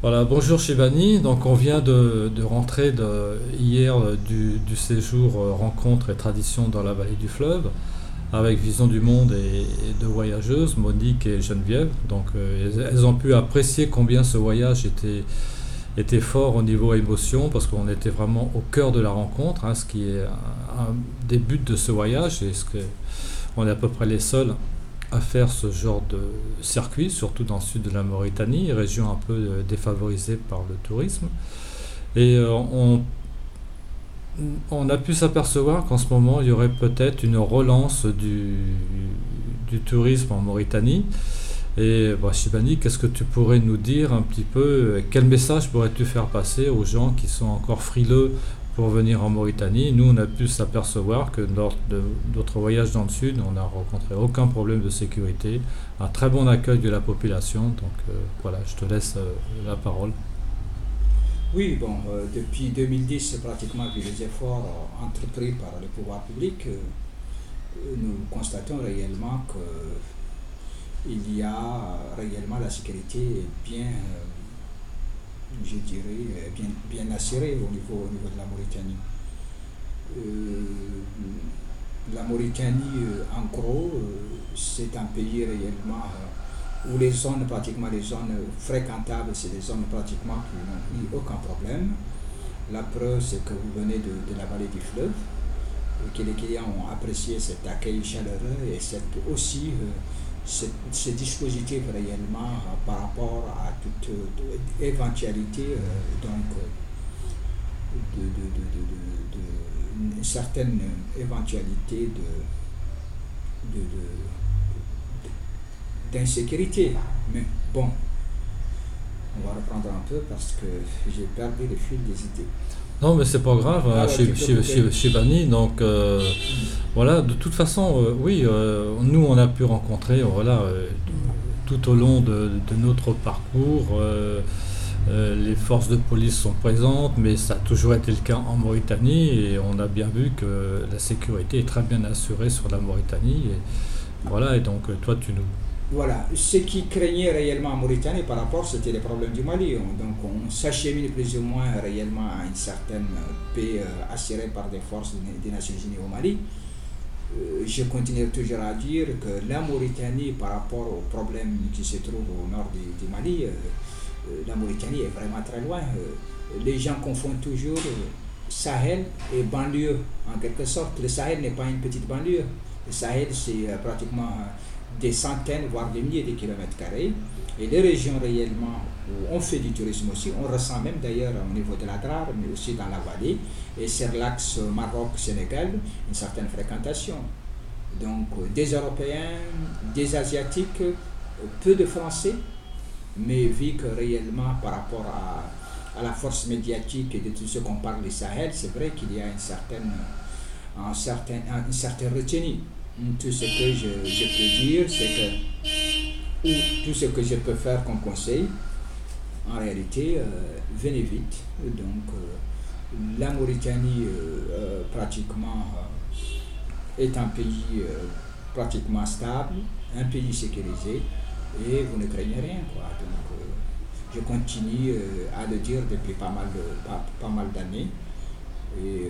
Voilà, bonjour Shibani. Donc on vient de rentrer hier du séjour rencontres et traditions dans la vallée du fleuve avec Vision du Monde et deux voyageuses, Monique et Geneviève. Donc elles ont pu apprécier combien ce voyage était fort au niveau émotion parce qu'on était vraiment au cœur de la rencontre, hein, ce qui est un des buts de ce voyage et ce que on est à peu près les seuls à faire ce genre de circuit, surtout dans le sud de la Mauritanie, région un peu défavorisée par le tourisme. Et on a pu s'apercevoir qu'en ce moment, il y aurait peut-être une relance du tourisme en Mauritanie. Et bah, Shibani, qu'est-ce que tu pourrais nous dire un petit peu, quel message pourrais-tu faire passer aux gens qui sont encore frileux pour venir en Mauritanie? Nous, on a pu s'apercevoir que lors de notre voyage dans le sud, on n'a rencontré aucun problème de sécurité, un très bon accueil de la population. Donc voilà, je te laisse la parole. Oui, bon, depuis 2010, pratiquement, vu les efforts entrepris par le pouvoir public, nous constatons réellement qu'il y a réellement la sécurité est bien, je dirais, bien assurée au niveau de la Mauritanie. La Mauritanie, en gros, c'est un pays réellement où pratiquement les zones fréquentables, c'est des zones pratiquement qui n'ont eu aucun problème. La preuve, c'est que vous venez de la vallée du fleuve, et que les clients ont apprécié cet accueil chaleureux et aussi ce dispositif réellement par rapport à toute éventualité, une certaine éventualité d'insécurité. Mais bon, on va reprendre un peu parce que j'ai perdu le fil des idées. Non, mais c'est pas grave, Alors, tu peux couper. Shibani. Donc voilà, de toute façon, oui, nous on a pu rencontrer, voilà, tout au long de notre parcours, les forces de police sont présentes, mais ça a toujours été le cas en Mauritanie et on a bien vu que la sécurité est très bien assurée sur la Mauritanie. Et voilà, et donc toi tu nous. Voilà, ce qui craignait réellement en Mauritanie par rapport, c'était les problèmes du Mali. Donc on s'achemine plus ou moins réellement à une certaine paix assurée par des forces des Nations Unies au Mali. Je continue toujours à dire que la Mauritanie, par rapport aux problèmes qui se trouvent au nord du Mali, la Mauritanie est vraiment très loin. Les gens confondent toujours Sahel et banlieue, en quelque sorte. Le Sahel n'est pas une petite banlieue. Le Sahel, c'est pratiquement des centaines, voire des milliers de kilomètres carrés. Et les régions réellement où on fait du tourisme aussi, on ressent même d'ailleurs au niveau de la Drare, mais aussi dans la vallée, et sur l'axe Maroc-Sénégal, une certaine fréquentation. Donc des Européens, des Asiatiques, peu de Français, mais vu que réellement par rapport à la force médiatique et de tout ce qu'on parle du Sahel, c'est vrai qu'il y a une certaine retenue. Tout ce que je peux dire, c'est que, ou tout ce que je peux faire comme conseil, en réalité, venez vite. Donc, la Mauritanie, pratiquement, est un pays pratiquement stable, un pays sécurisé, et vous ne craignez rien, quoi. Donc, je continue à le dire depuis pas mal d'années, et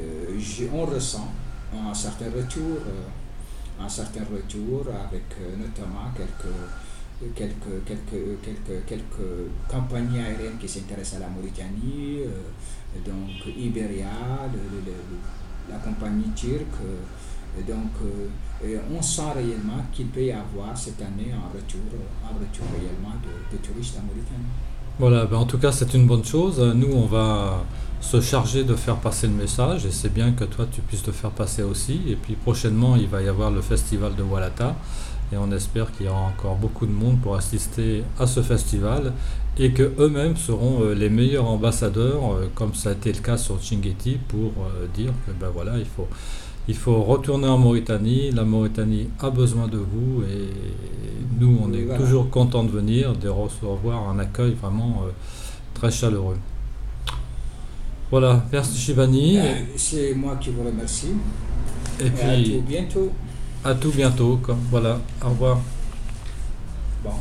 on ressent un certain retour. Un certain retour avec notamment quelques compagnies aériennes qui s'intéressent à la Mauritanie, donc Iberia, la compagnie turque. Donc on sent réellement qu'il peut y avoir cette année un retour réellement de touristes en Mauritanie. Voilà, ben en tout cas c'est une bonne chose. Nous on va se charger de faire passer le message et c'est bien que toi tu puisses le faire passer aussi. Et puis prochainement il va y avoir le festival de Walata et on espère qu'il y aura encore beaucoup de monde pour assister à ce festival et que eux-mêmes seront les meilleurs ambassadeurs, comme ça a été le cas sur Chinguetti, pour dire que ben voilà, il faut retourner en Mauritanie, la Mauritanie a besoin de vous et nous on est Voilà. toujours contents de venir, de recevoir un accueil vraiment très chaleureux. Voilà, merci Shivani C'est moi qui vous remercie et et à tout puis bientôt. à tout bientôt. Voilà, au revoir. Bon.